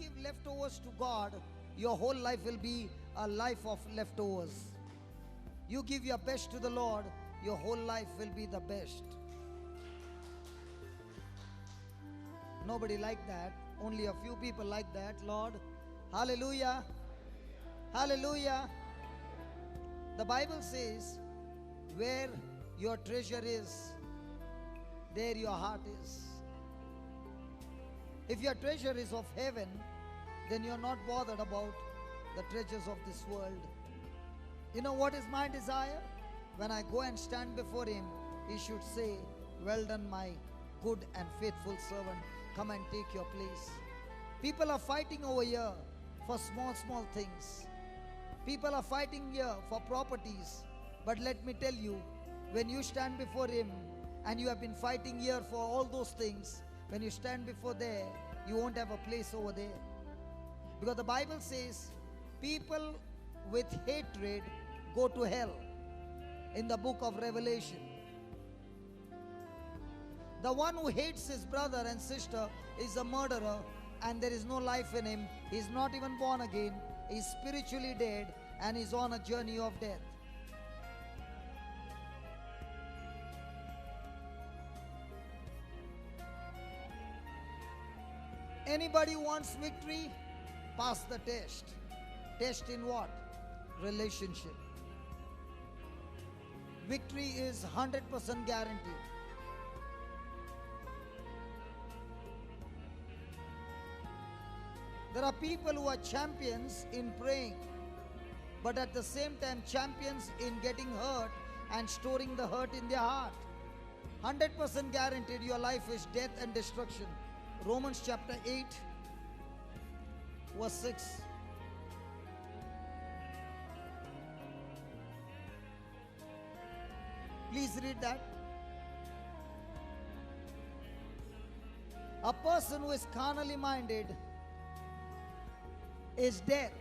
give leftovers to God, your whole life will be a life of leftovers. You give your best to the Lord, your whole life will be the best. Nobody like that. Only a few people like that, Lord. Hallelujah. Hallelujah. The Bible says, where your treasure is, there your heart is. If your treasure is of heaven, then you're not bothered about the treasures of this world. You know what is my desire? When I go and stand before Him, He should say, well done, my good and faithful servant. Come and take your place. People are fighting over here for small things. People are fighting here for properties. But let me tell you, when you stand before Him and you have been fighting here for all those things, when you stand before there, you won't have a place over there. Because the Bible says, people with hatred go to hell in the book of Revelation. The one who hates his brother and sister is a murderer, and there is no life in him. He is not even born again. He is spiritually dead and is on a journey of death. Anybody wants victory? Pass the test. Test in what? Relationship. Victory is 100% guaranteed. There are people who are champions in praying, but at the same time champions in getting hurt and storing the hurt in their heart. 100% guaranteed your life is death and destruction. Romans chapter 8, verse 6. Please read that. A person who is carnally minded is death.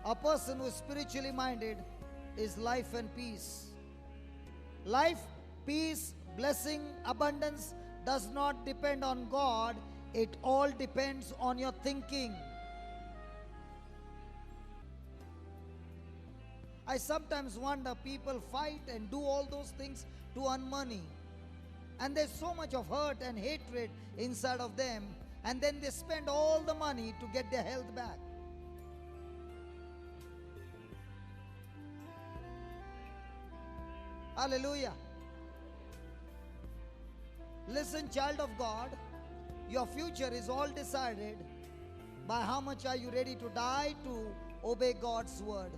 A person who is spiritually minded is life and peace. Life, peace, blessing, abundance does not depend on God. It all depends on your thinking. I sometimes wonder, people fight and do all those things to earn money. And there's so much of hurt and hatred inside of them. And then they spend all the money to get their health back. Hallelujah. Listen, child of God, your future is all decided by how much are you ready to die to obey God's word.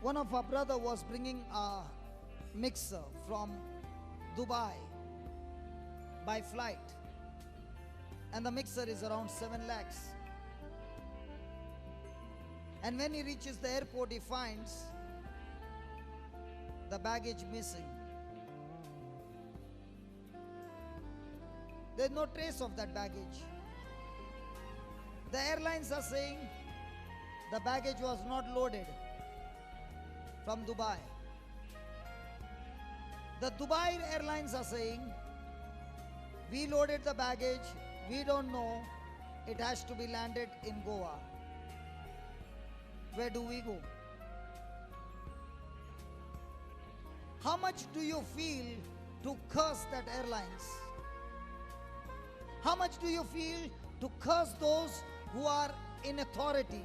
One of our brother was bringing a mixer from Dubai by flight, and the mixer is around 7 lakhs. And when he reaches the airport, he finds the baggage missing. There's no trace of that baggage. The airlines are saying the baggage was not loaded from Dubai. The Dubai Airlines are saying, we loaded the baggage, we don't know, it has to be landed in Goa. Where do we go? How much do you feel to curse that airlines? How much do you feel to curse those who are in authority?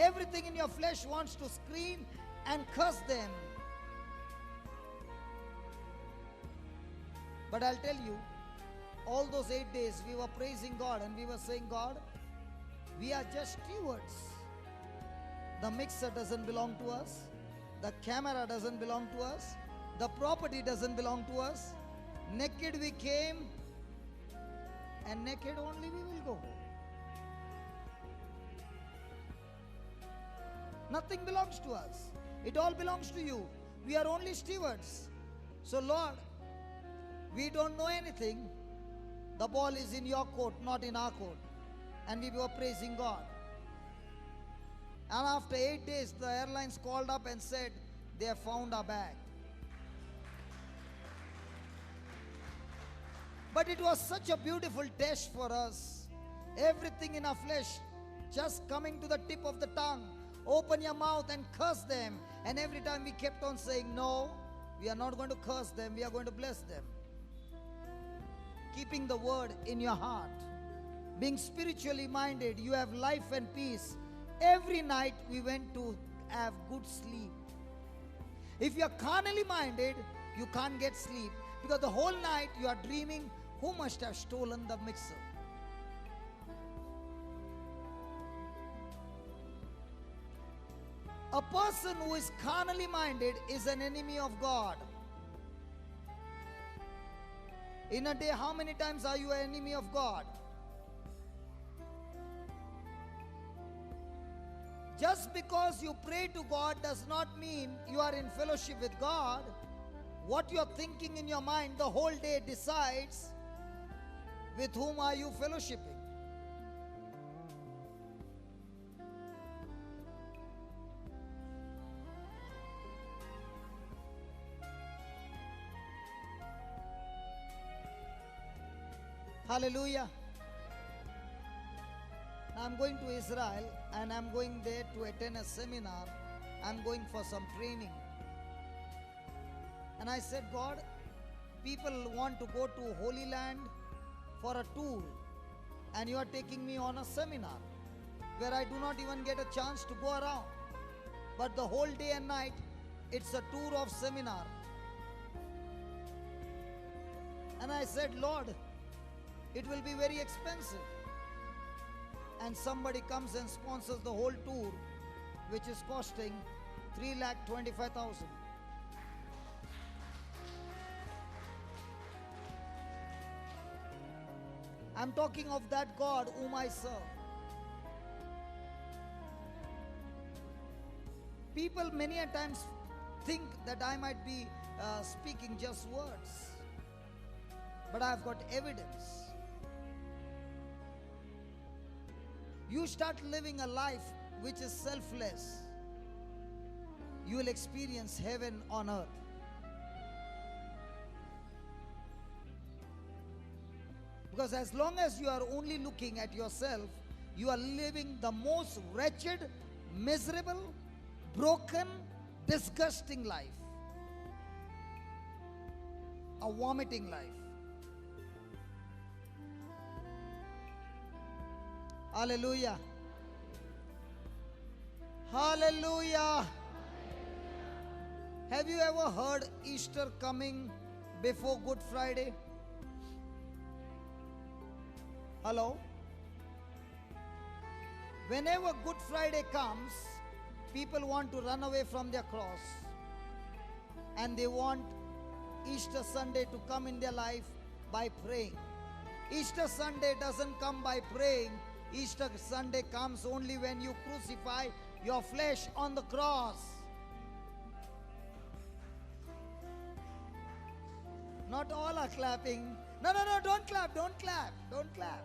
Everything in your flesh wants to scream and curse them. But I'll tell you, all those 8 days we were praising God and we were saying, God, we are just stewards. The mixer doesn't belong to us. The camera doesn't belong to us. The property doesn't belong to us. Naked we came, and naked only we will go. Nothing belongs to us. It all belongs to you. We are only stewards. So, Lord, we don't know anything. The ball is in your court, not in our court. And we were praising God. And after 8 days, the airlines called up and said, they have found our bag. But it was such a beautiful test for us. Everything in our flesh just coming to the tip of the tongue. Open your mouth and curse them. And every time we kept on saying, no, we are not going to curse them, we are going to bless them. Keeping the word in your heart. Being spiritually minded, you have life and peace. Every night we went to have good sleep. If you are carnally minded, you can't get sleep. Because the whole night you are dreaming, who must have stolen the mixer? A person who is carnally minded is an enemy of God. In a day, how many times are you an enemy of God? Just because you pray to God does not mean you are in fellowship with God. What you are thinking in your mind the whole day decides with whom are you fellowshipping. Hallelujah. I'm going to Israel and I'm going there to attend a seminar. I'm going for some training. And I said, God, people want to go to Holy Land for a tour and you are taking me on a seminar where I do not even get a chance to go around. But the whole day and night, it's a tour of seminar. And I said, Lord, it will be very expensive. And somebody comes and sponsors the whole tour, which is costing 3,25,000. I'm talking of that God whom I serve. People many a times think that I might be speaking just words, but I've got evidence. You start living a life which is selfless, you will experience heaven on earth. Because as long as you are only looking at yourself, you are living the most wretched, miserable, broken, disgusting life. A vomiting life. Hallelujah. Hallelujah. Have you ever heard Easter coming before Good Friday? Hello? Whenever Good Friday comes, people want to run away from their cross. And they want Easter Sunday to come in their life by praying. Easter Sunday doesn't come by praying. Easter Sunday comes only when you crucify your flesh on the cross. Not all are clapping. No, don't clap, don't clap, don't clap.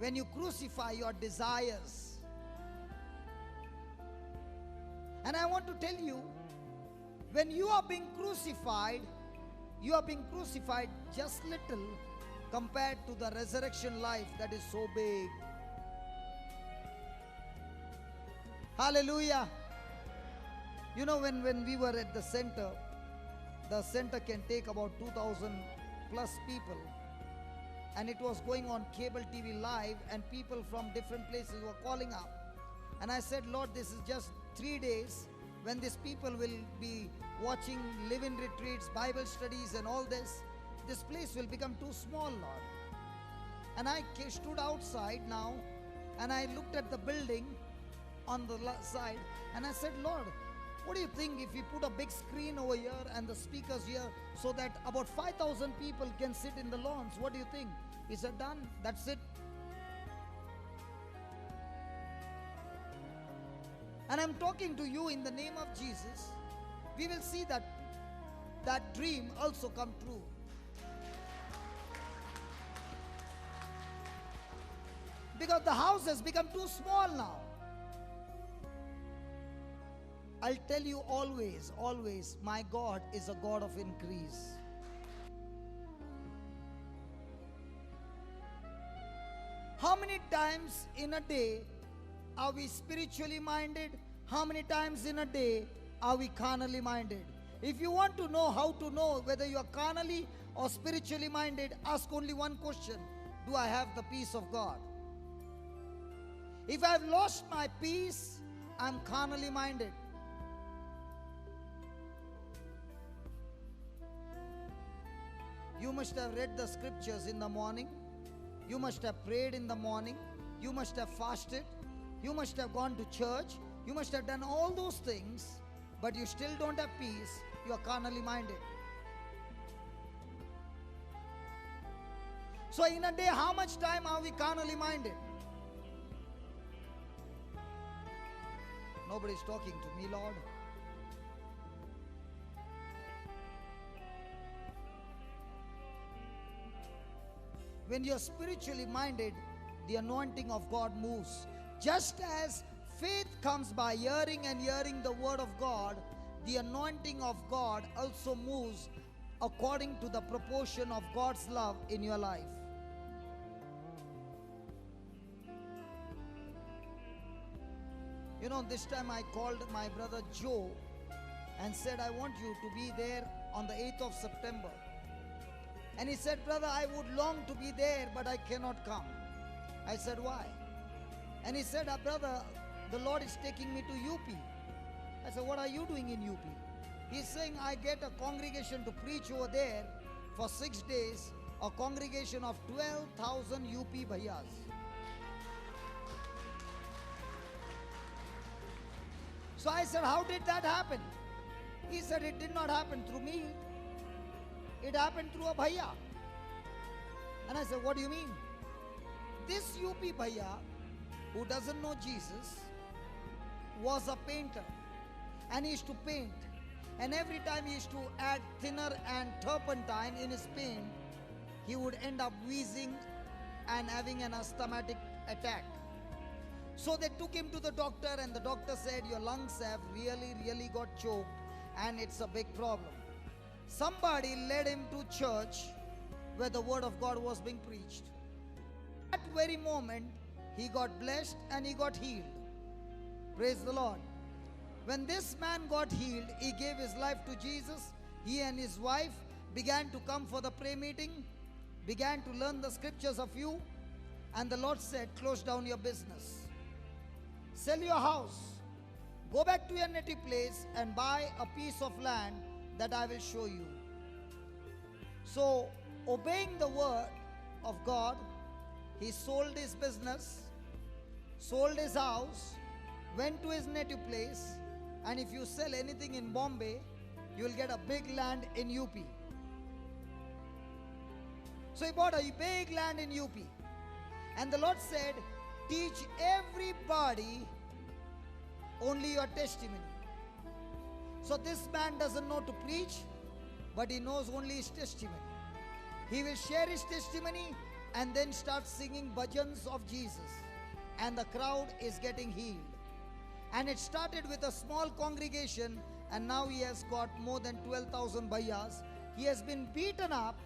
When you crucify your desires. And I want to tell you, when you are being crucified, you are being crucified just little compared to the resurrection life that is so big. Hallelujah. You know, when we were at the center can take about 2,000 plus people. And it was going on cable TV live and people from different places were calling up. And I said, Lord, this is just 3 days when these people will be watching live-in retreats, Bible studies and all this. This place will become too small, Lord. And I stood outside now and I looked at the building on the side and I said, Lord, what do you think if we put a big screen over here and the speakers here so that about 5,000 people can sit in the lawns? What do you think? He said, done. That's it. And I'm talking to you in the name of Jesus. We will see that that dream also come true. Because the house has become too small now. I'll tell you always, always, my God is a God of increase. How many times in a day are we spiritually minded? How many times in a day are we carnally minded? If you want to know how to know whether you are carnally or spiritually minded, ask only one question: do I have the peace of God? If I've lost my peace, I'm carnally minded. You must have read the scriptures in the morning. You must have prayed in the morning. You must have fasted. You must have gone to church. You must have done all those things, but you still don't have peace. You are carnally minded. So in a day, how much time are we carnally minded? Nobody's talking to me, Lord. When you're spiritually minded, the anointing of God moves. Just as faith comes by hearing and hearing the word of God, the anointing of God also moves according to the proportion of God's love in your life. You know, this time I called my brother Joe and said, I want you to be there on the 8th of September. And he said, brother, I would long to be there, but I cannot come. I said, why? And he said, brother, the Lord is taking me to UP. I said, what are you doing in UP? He's saying, I get a congregation to preach over there for 6 days, a congregation of 12,000 UP bhaiyas. So I said, how did that happen? He said, it did not happen through me. It happened through a bhaiya. And I said, what do you mean? This UP bhaiya, who doesn't know Jesus, was a painter. And he used to paint. And every time he used to add thinner and turpentine in his paint, he would end up wheezing and having an asthmatic attack. So they took him to the doctor, and the doctor said, your lungs have really got choked, and it's a big problem. Somebody led him to church where the word of God was being preached. At that very moment, he got blessed and he got healed. Praise the Lord. When this man got healed, he gave his life to Jesus. He and his wife began to come for the prayer meeting, began to learn the scriptures of you, and the Lord said, close down your business. Sell your house. Go back to your native place and buy a piece of land that I will show you. So, obeying the word of God, he sold his business, sold his house, went to his native place, and if you sell anything in Bombay, you will get a big land in UP. So he bought a big land in UP. And the Lord said, teach everybody only your testimony. So this man doesn't know to preach, but he knows only his testimony. He will share his testimony and then start singing bhajans of Jesus. And the crowd is getting healed. And it started with a small congregation, and now he has got more than 12,000 bhaiyas. He has been beaten up,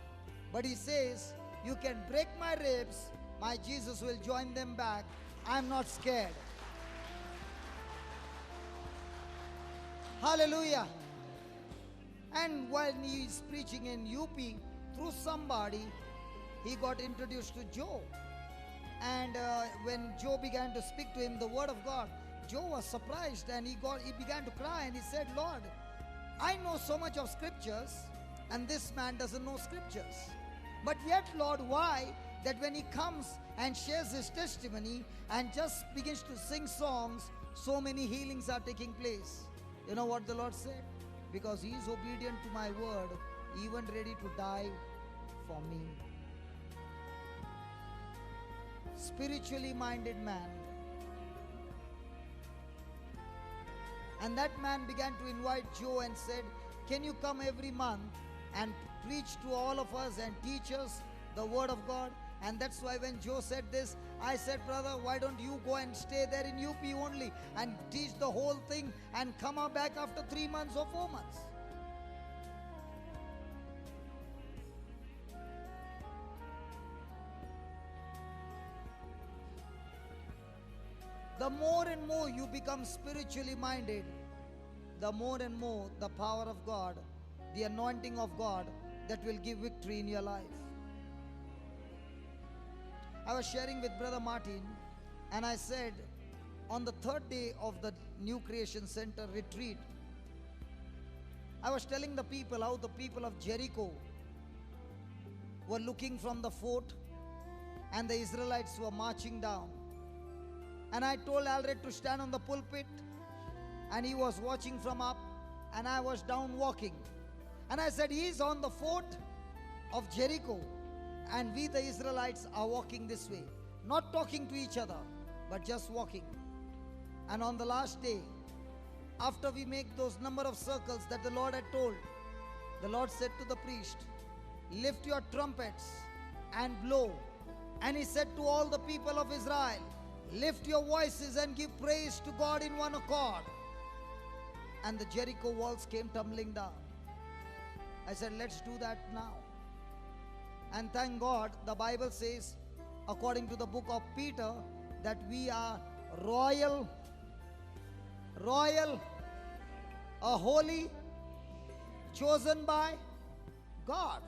but he says, you can break my ribs, my Jesus will join them back. I'm not scared. Hallelujah. And while he is preaching in UP, through somebody, he got introduced to Joe. And when Joe began to speak to him the word of God, Joe was surprised, and he began to cry, and he said, Lord, I know so much of scriptures, and this man doesn't know scriptures. But yet, Lord, why that when he comes and shares his testimony and just begins to sing songs, so many healings are taking place? You know what the Lord said? Because he is obedient to my word, even ready to die for me. Spiritually minded man And that man began to invite Joe and said, can you come every month and preach to all of us and teach us the word of God? And that's why when Joe said this, I said, brother, why don't you go and stay there in UP only and teach the whole thing and come out back after 3 months or 4 months? The more and more you become spiritually minded, the more and more the power of God, the anointing of God that will give victory in your life. I was sharing with Brother Martin, and I said, on the third day of the New Creation Center retreat, I was telling the people how the people of Jericho were looking from the fort and the Israelites were marching down. And I told Alred to stand on the pulpit, and he was watching from up, and I was down walking. And I said, he is on the fort of Jericho, and we the Israelites are walking this way, not talking to each other, but just walking. And on the last day, after we make those number of circles that the Lord had told, the Lord said to the priest, lift your trumpets and blow. And he said to all the people of Israel, lift your voices and give praise to God in one accord. And the Jericho walls came tumbling down. I said, let's do that now. And thank God, the Bible says, according to the book of Peter, that we are royal, a holy, chosen by God.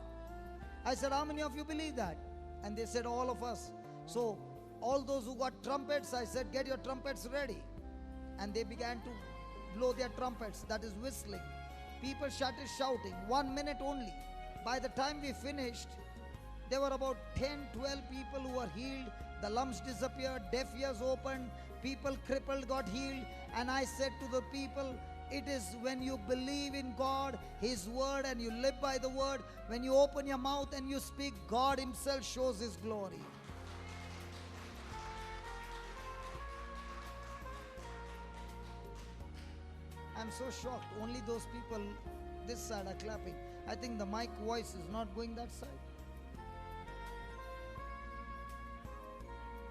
I said, how many of you believe that? And they said, all of us. So all those who got trumpets, I said, get your trumpets ready. And they began to blow their trumpets, that is whistling. People started shouting, 1 minute only. By the time we finished, there were about 10, 12 people who were healed. The lumps disappeared, deaf ears opened, people crippled got healed. And I said to the people, it is when you believe in God, His word, and you live by the word, when you open your mouth and you speak, God Himself shows His glory. I'm so shocked. Only those people this side are clapping. I think the mic voice is not going that side.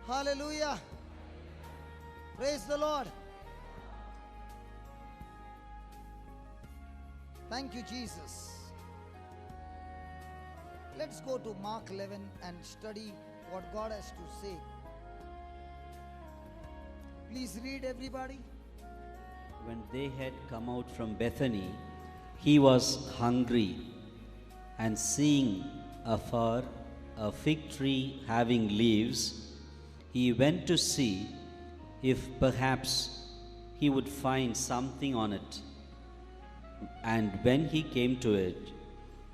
Hallelujah. Praise the Lord. Thank you, Jesus. Let's go to Mark 11 and study what God has to say. Please read, everybody. When they had come out from Bethany, he was hungry, and seeing afar a fig tree having leaves, he went to see if perhaps he would find something on it. And when he came to it,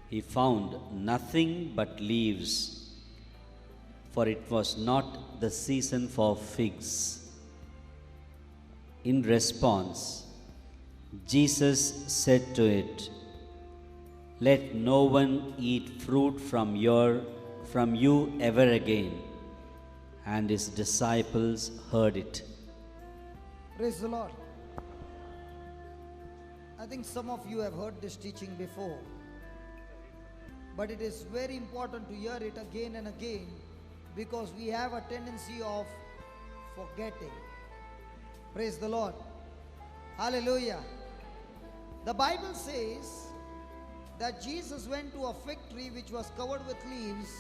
he found nothing but leaves, for it was not the season for figs. In response, Jesus said to it, "Let no one eat fruit from you ever again." And his disciples heard it. Praise the Lord. I think some of you have heard this teaching before, but it is very important to hear it again and again, because we have a tendency of forgetting. Praise the Lord. Hallelujah. The Bible says that Jesus went to a fig tree which was covered with leaves.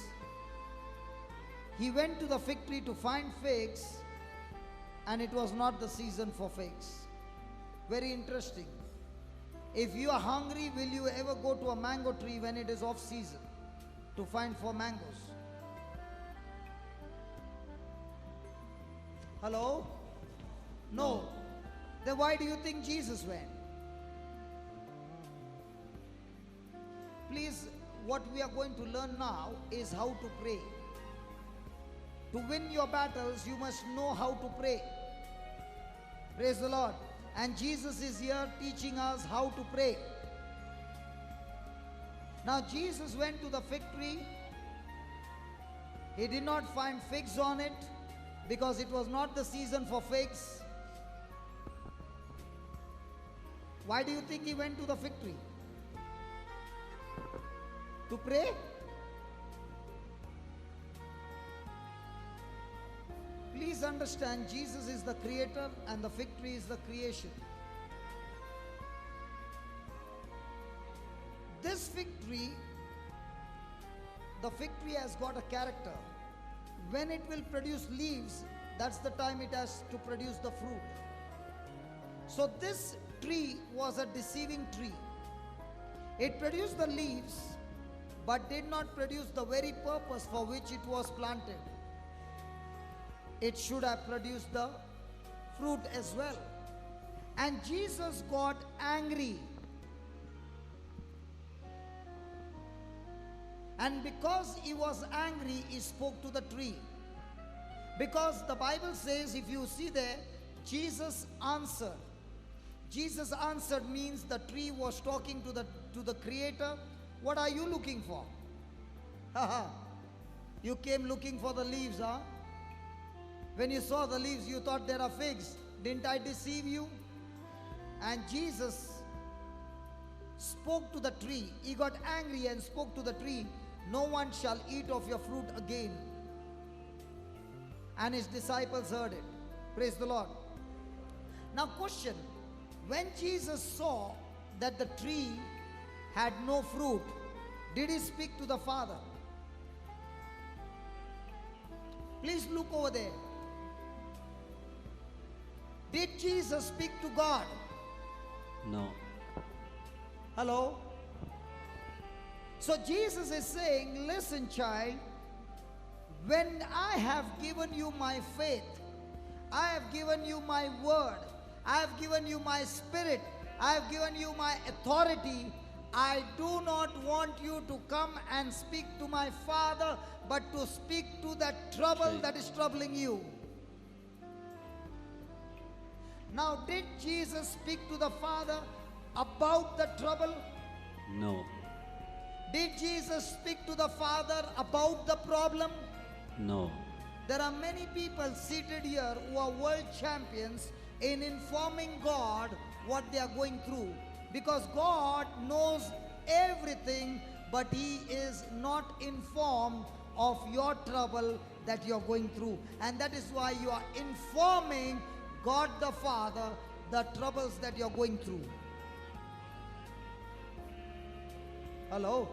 He went to the fig tree to find figs, and it was not the season for figs. Very interesting. If you are hungry, will you ever go to a mango tree when it is off season to find for mangoes? Hello? No. Then why do you think Jesus went? Please, what we are going to learn now is how to pray. To win your battles, you must know how to pray. Praise the Lord. And Jesus is here teaching us how to pray. Now Jesus went to the fig tree. He did not find figs on it because it was not the season for figs. Why do you think he went to the fig tree? To pray? Please understand, Jesus is the creator and the fig tree is the creation. This fig tree, the fig tree has got a character. When it will produce leaves, that's the time it has to produce the fruit. So this tree was a deceiving tree. It produced the leaves, but did not produce the very purpose for which it was planted. It should have produced the fruit as well. And Jesus got angry. And because he was angry, he spoke to the tree. Because the Bible says, if you see there, Jesus answered. Jesus answered means the tree was talking to the Creator. What are you looking for? You came looking for the leaves, huh? When you saw the leaves, you thought there are figs. Didn't I deceive you? And Jesus spoke to the tree. He got angry and spoke to the tree. No one shall eat of your fruit again. And his disciples heard it. Praise the Lord. Now question, when Jesus saw that the tree had no fruit, did he speak to the Father? Please look over there. Did Jesus speak to God? No. Hello? So Jesus is saying, listen child, when I have given you my faith, I have given you my word, I have given you my spirit, I have given you my authority, I do not want you to come and speak to my Father, but to speak to that trouble that is troubling you. Now, did Jesus speak to the Father about the trouble? No. Did Jesus speak to the Father about the problem? No. There are many people seated here who are world champions in informing God what they are going through. Because God knows everything, but He is not informed of your trouble that you are going through. And that is why you are informing God the Father the troubles that you are going through. Hello?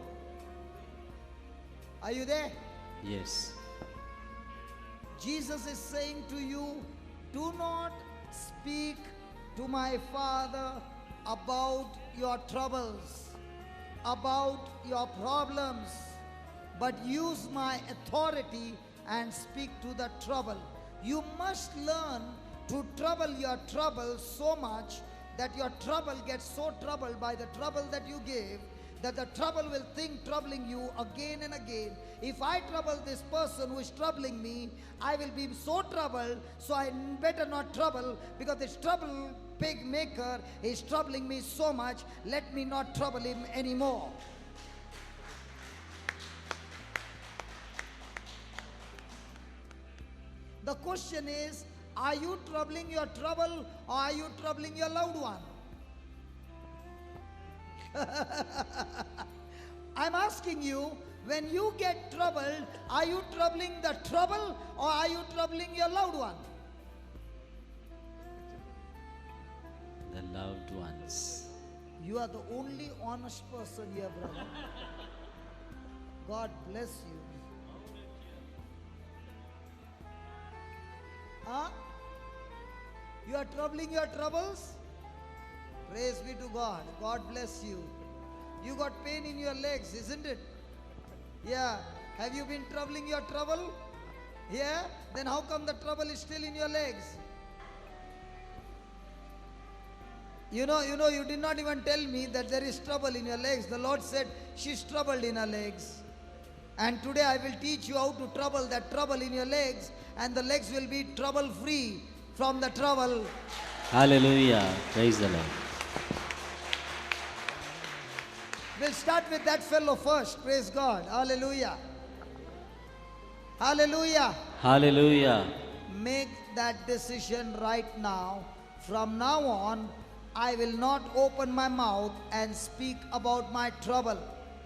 Are you there? Yes. Jesus is saying to you, do not speak to my Father about your troubles, about your problems, but use my authority and speak to the trouble. You must learn to trouble your trouble so much that your trouble gets so troubled by the trouble that you give, that the trouble will think troubling you again and again. If I trouble this person who is troubling me, I will be so troubled, so I better not trouble, because this trouble pig maker is troubling me so much, let me not trouble him anymore. The question is, are you troubling your trouble or are you troubling your loved one? I'm asking you, when you get troubled, are you troubling the trouble or are you troubling your loved one? The loved ones. You are the only honest person here, brother. God bless you. Huh? You are troubling your troubles? Praise be to God. God bless you. You got pain in your legs, isn't it? Yeah. Have you been troubling your trouble? Yeah. Then how come the trouble is still in your legs? You know, you did not even tell me that there is trouble in your legs. The Lord said she's troubled in her legs. And today I will teach you how to trouble that trouble in your legs, and the legs will be trouble free from the trouble. Hallelujah. Praise the Lord. We'll start with that fellow first. Praise God. Hallelujah. Hallelujah. Hallelujah. Make that decision right now. From now on, I will not open my mouth and speak about my trouble.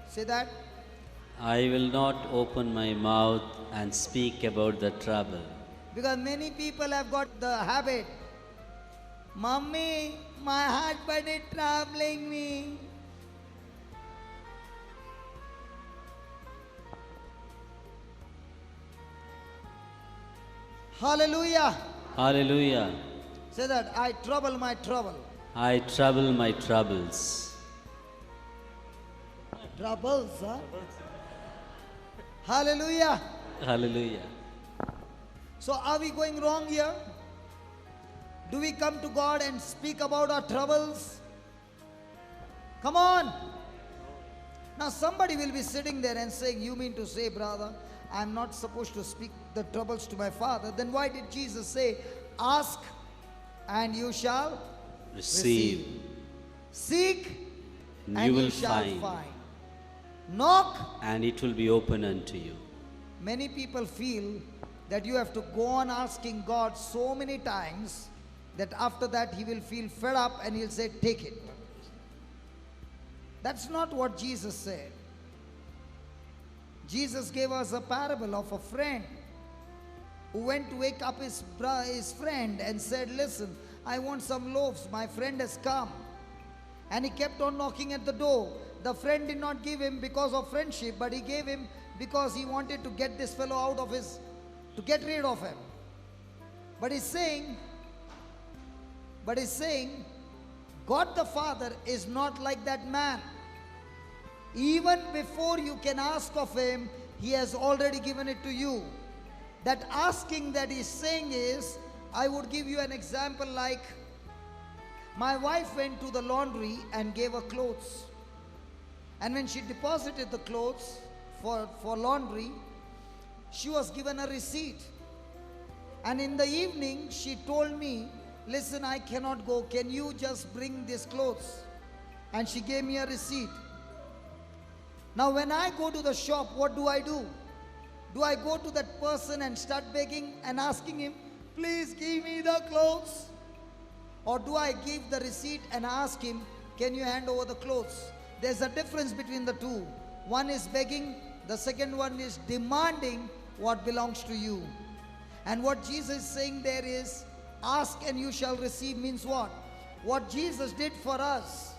Say that. I will not open my mouth and speak about the trouble. Because many people have got the habit. Mummy, my husband is troubling me. Hallelujah. Hallelujah. Say that. I trouble my trouble. I trouble my troubles. Troubles, huh? Hallelujah. Hallelujah. So are we going wrong here? Do we come to God and speak about our troubles? Come on. Now somebody will be sitting there and saying, you mean to say, brother, I'm not supposed to speak the troubles to my Father. Then why did Jesus say, ask and you shall Receive. seek And and you you will shall find. find. Knock. And it will be open unto you. Many people feel that you have to go on asking God so many times that after that he will feel fed up and he'll say, take it. That's not what Jesus said. Jesus gave us a parable of a friend who went to wake up his friend and said, listen, I want some loaves. My friend has come. And he kept on knocking at the door. The friend did not give him because of friendship, but he gave him because he wanted to get this fellow out of to get rid of him. But he's saying, God the Father is not like that man. Even before you can ask of him, he has already given it to you. That asking that he's saying is, I would give you an example like, my wife went to the laundry and gave her clothes. And when she deposited the clothes for laundry, she was given a receipt. And in the evening, she told me, listen, I cannot go. Can you just bring these clothes? And she gave me a receipt. Now when I go to the shop, what do? Do I go to that person and start begging and asking him, please give me the clothes? Or do I give the receipt and ask him, can you hand over the clothes? There's a difference between the two. One is begging, the second one is demanding what belongs to you. And what Jesus is saying there is, ask and you shall receive means what? What Jesus did for us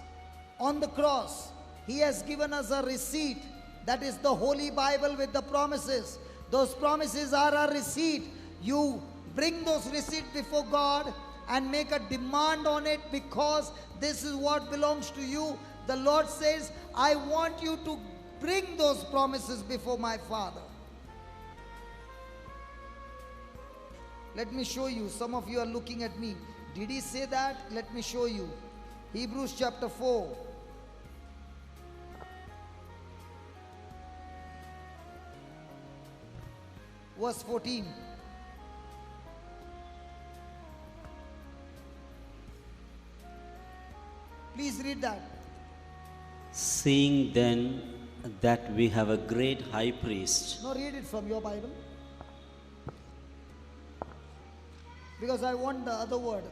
on the cross, he has given us a receipt. That is the Holy Bible with the promises. Those promises are a receipt. You bring those receipts before God and make a demand on it because this is what belongs to you. The Lord says, I want you to bring those promises before my Father. Let me show you. Some of you are looking at me. Did he say that? Let me show you. Hebrews chapter 4. Verse 14. Please read that. Seeing then that we have a great high priest. No, read it from your Bible. Because I want the other word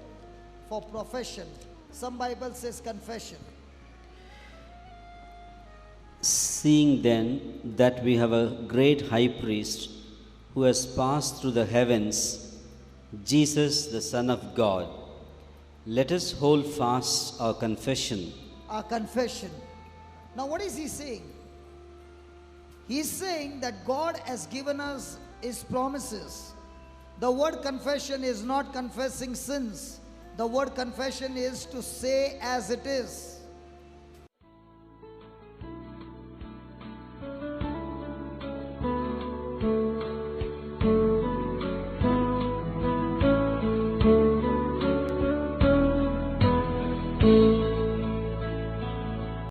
for profession. Some Bible says confession. Seeing then that we have a great high priest who has passed through the heavens, Jesus the Son of God, let us hold fast our confession. Our confession. Now what is he saying? He's saying that God has given us his promises. The word confession is not confessing sins. The word confession is to say as it is.